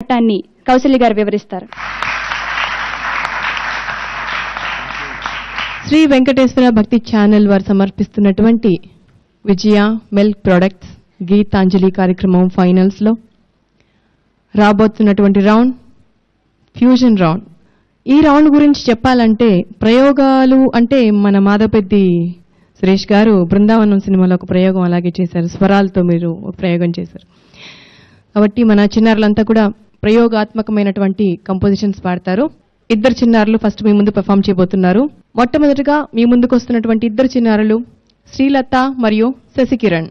చట్టాన్ని కౌశల్య గారు వివరిస్తారు. శ్రీ వెంకటేశ్వర భక్తి ఛానల్ వారు సమర్పిస్తున్నటువంటి విజయ మిల్క్ ప్రొడక్ట్స్ గీతాంజలి కార్యక్రమం ఫైనల్స్ లో రాబోతున్నటువంటి రౌండ్ ఫ్యూజన్ రౌండ్. ఈ రౌండ్ గురించి చెప్పాలంటే ప్రయోగాలు అంటే మన మాధవపెద్ది సురేష్ గారు బృందావనం సినిమాలో ఒక ప్రయోగం అలాగే చేశారు. స్వరాలతో మీరు ప్రయోగం చేశారు. కాబట్టి మన చిన్నారులంతా కూడా ప్రయోగాత్మకమైనటువంటి కంపోజిషన్స్ పాడతారు. ఇద్దరు చిన్నారులు ఫస్ట్ మీ ముందు పెర్ఫామ్ చేయబోతున్నారు. మొట్టమొదటిగా మీ ముందుకు వస్తున్నటువంటి ఇద్దరు చిన్నారులు శ్రీలత మరియు Sasikiran.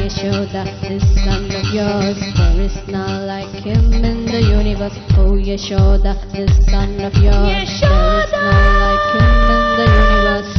Yashoda, the son of yours, there is none like him in the universe. Yashoda, there's no one like him in the universe.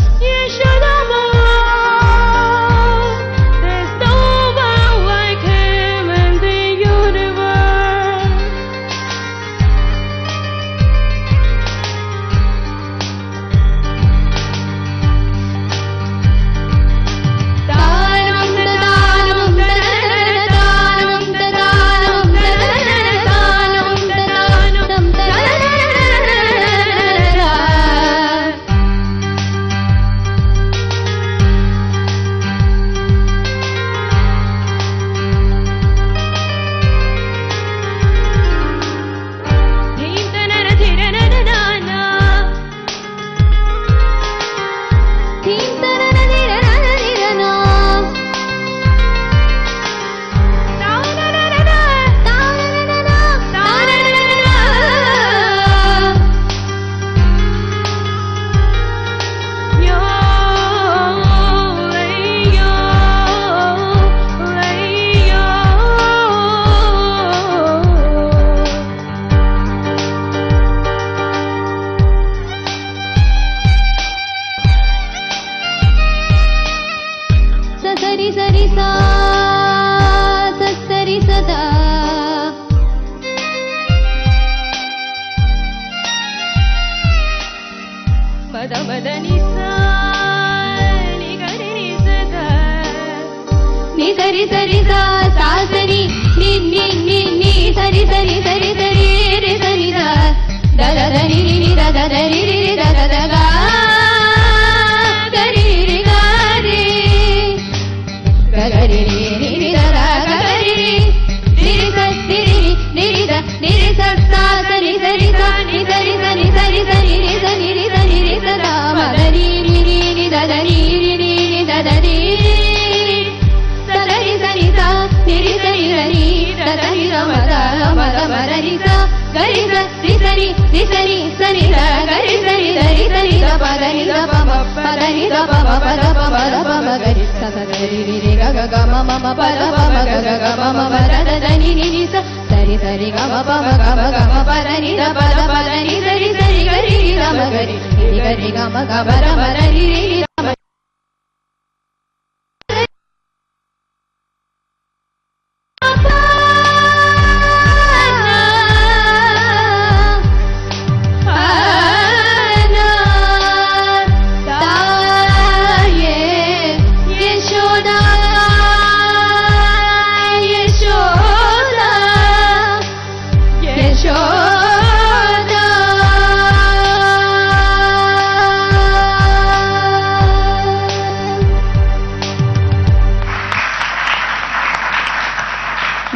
గరి రి సరి రి సరి సరి ద గరి సరి దరి సరి ద పద ని ద ప మ పద ని ద ప మ పద ప మ ద ప మ గరి స స గరి రి రి గ గ గ మ మ మ పద ప మ గ గ గ మ మ మ ద ద ద ని ని ని స సరి సరి గ మ ప మ గ మ గ మ పద ని ద పద పద ని సరి సరి గరి రి ర మ గరి రి గరి గ మ గ మ ర మ ర రి రి ర మ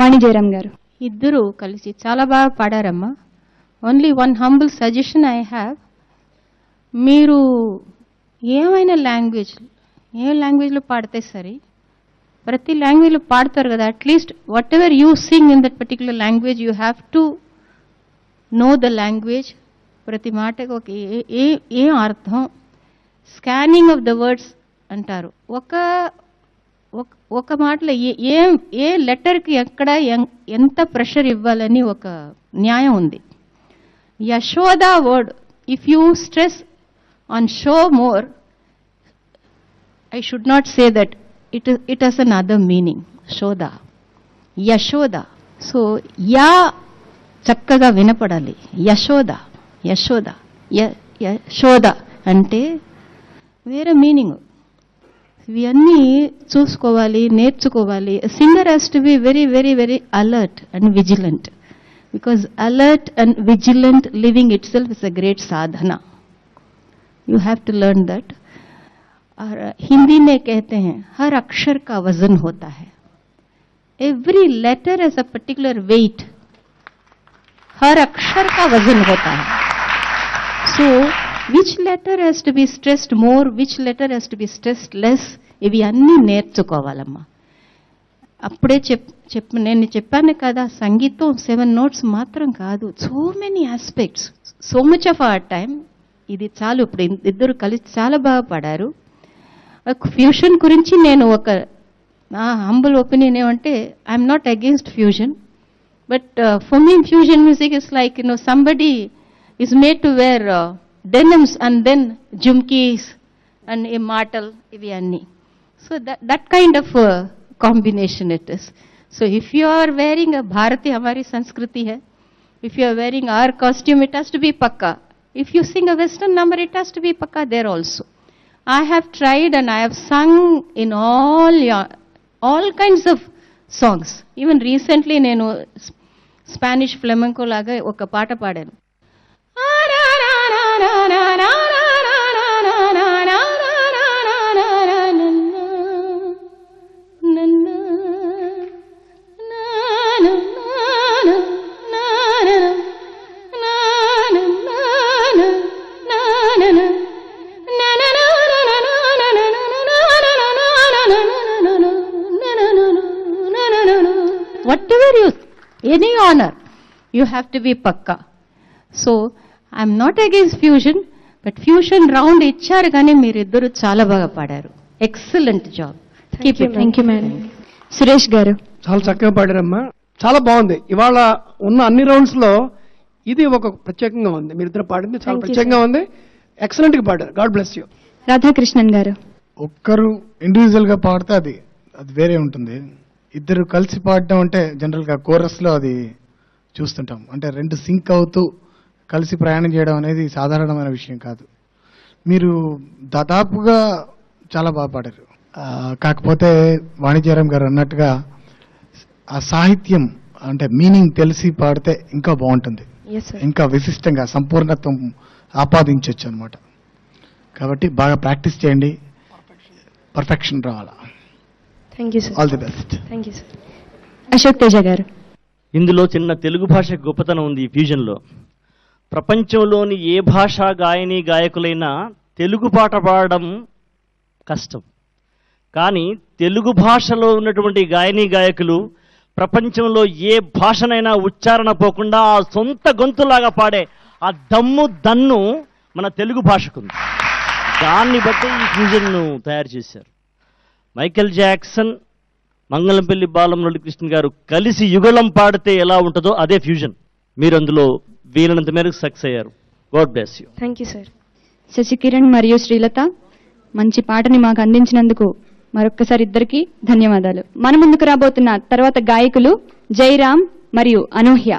వాణి జయరాం గారు. ఇద్దరు కలిసి చాలా బాగా పాడారమ్మా. Only one humble suggestion I have, మీరు ఏమైనా ఏ లాంగ్వేజ్లో పాడితే సరే, ప్రతి లాంగ్వేజ్లో పాడతారు కదా, at least what ever you sing in that particular language you have to know the language. ప్రతి మాటకు ఒక ఏ అర్థం, స్కానింగ్ ఆఫ్ ద వర్డ్స్ అంటారు. ఒక మాటలో ఏ లెటర్కి ఎక్కడ ఎంత ప్రెషర్ ఇవ్వాలని ఒక న్యాయం ఉంది. Yashoda word, if you stress on షో more, I should not say that it has another meaning. శోద, యశోద. సో యా చక్కగా వినపడాలి. యశోద, యశోద, యశోద అంటే వేరే మీనింగ్. ఇవన్నీ చూసుకోవాలి, నేర్చుకోవాలి. Singer has to be very very very alert and vigilant, because alert and vigilant living itself is a great साधना. You have to learn that. और हिंदी में कहते हैं हर अक्षर का वजन होता है. Every letter has a particular weight. हर अक्षर का वजन होता है. So which letter has to be stressed more, which letter has to be stressed less, ఇవి అన్నీ నేర్చుకోవాలమ్మా. అప్పుడే నేను చెప్పాను కదా, సంగీతం 7 notes మాత్రం కాదు, so many aspects, so much of our time. ఇది చాలు. ఇప్పుడు ఇద్దరు కలిసి చాలా బాగా పాడారు. ఫ్యూషన్ గురించి నేను నా హంబుల్ ఒపీనియన్ ఏమంటే, I'm not against fusion, but for me fusion music is like somebody is made to wear denims and then jumkis and a matal, ivi anni. So that kind of combination it is. So if you are wearing a Bharati, hamari Sanskriti hai, if you are wearing our costume, it has to be pakka. If you sing a Western number, it has to be pakka there also. I have tried and I have sung in all kinds of songs. Even recently nenu Spanish flamenco laga oka paata paadanu. Whatever you, any honor, you have to be pakka. So I'm not against fusion, but fusion round ఇచ్చారు కానీ మీరిద్దరు చాలా బాగా పాడారు. Excellent job. Thank you madam. Suresh గారు. చాలా చక్కగా పాడారమ్మా, చాలా బాగుంది. ఇవాళ ఉన్న అన్ని రౌండ్స్ లో ఇది ఒక ప్రత్యేకంగా ఉంది. మీరిద్దరు పాడింది చాలా ప్రత్యేకంగా ఉంది. ఎక్సలెంట్ గా పాడారు. God bless you. రాధాకృష్ణన్ గారు. ఒక్కరు ఇండివిజువల్ గా పాడితే అది వేరే ఉంటుంది. ఇద్దరు కలిసి పాడడం అంటే జనరల్ గా కోరస్ లో అది చూస్తుంటాం. అంటే రెండు సింక్ అవుతూ కలిసి ప్రయాణం చేయడం అనేది సాధారణమైన విషయం కాదు. మీరు దాదాపుగా చాలా బాగా పాడారు. కాకపోతే వాణి జయరాం గారు అన్నట్టుగా ఆ సాహిత్యం అంటే మీనింగ్ తెలిసి పాడితే ఇంకా బాగుంటుంది, ఇంకా విశిష్టంగా సంపూర్ణత్వం ఆపాదించవచ్చు అనమాట. కాబట్టి బాగా ప్రాక్టీస్ చేయండి, పర్ఫెక్షన్ రావాలా. Thank you sir. All the best. Thank you sir. Ashok Teja గారు. ఇందులో చిన్న తెలుగు భాష గొప్పతనం ఉంది. ఈ ఫ్యూజన్లో ప్రపంచంలోని ఏ భాషా గాయని గాయకులైనా తెలుగు పాట పాడడం కష్టం. కానీ తెలుగు భాషలో ఉన్నటువంటి గాయని గాయకులు ప్రపంచంలో ఏ భాషనైనా ఉచ్చారణ పోకుండా ఆ సొంత గొంతులాగా పాడే ఆ దమ్ము దన్ను మన తెలుగు భాషకుంది. దాన్ని బట్టి ఈ ఫ్యూజన్ను తయారు చేశారు. మైకేల్ జాక్సన్, మంగళంపల్లి బాలమురళీకృష్ణ గారు కలిసి యుగళం పాడితే ఎలా ఉంటుందో అదే ఫ్యూజన్. మీరు అందులో వీలైనంత మేరకు సక్సెస్ అయ్యారు. God bless you. Thank you sir. Sasikiran మరియు శ్రీలత, మంచి పాటని మాకు అందించినందుకు మరొక్కసారి ఇద్దరికి ధన్యవాదాలు. మన ముందుకు రాబోతున్న తర్వాత గాయకులు జయరామ్ మరియు అనూహ్య.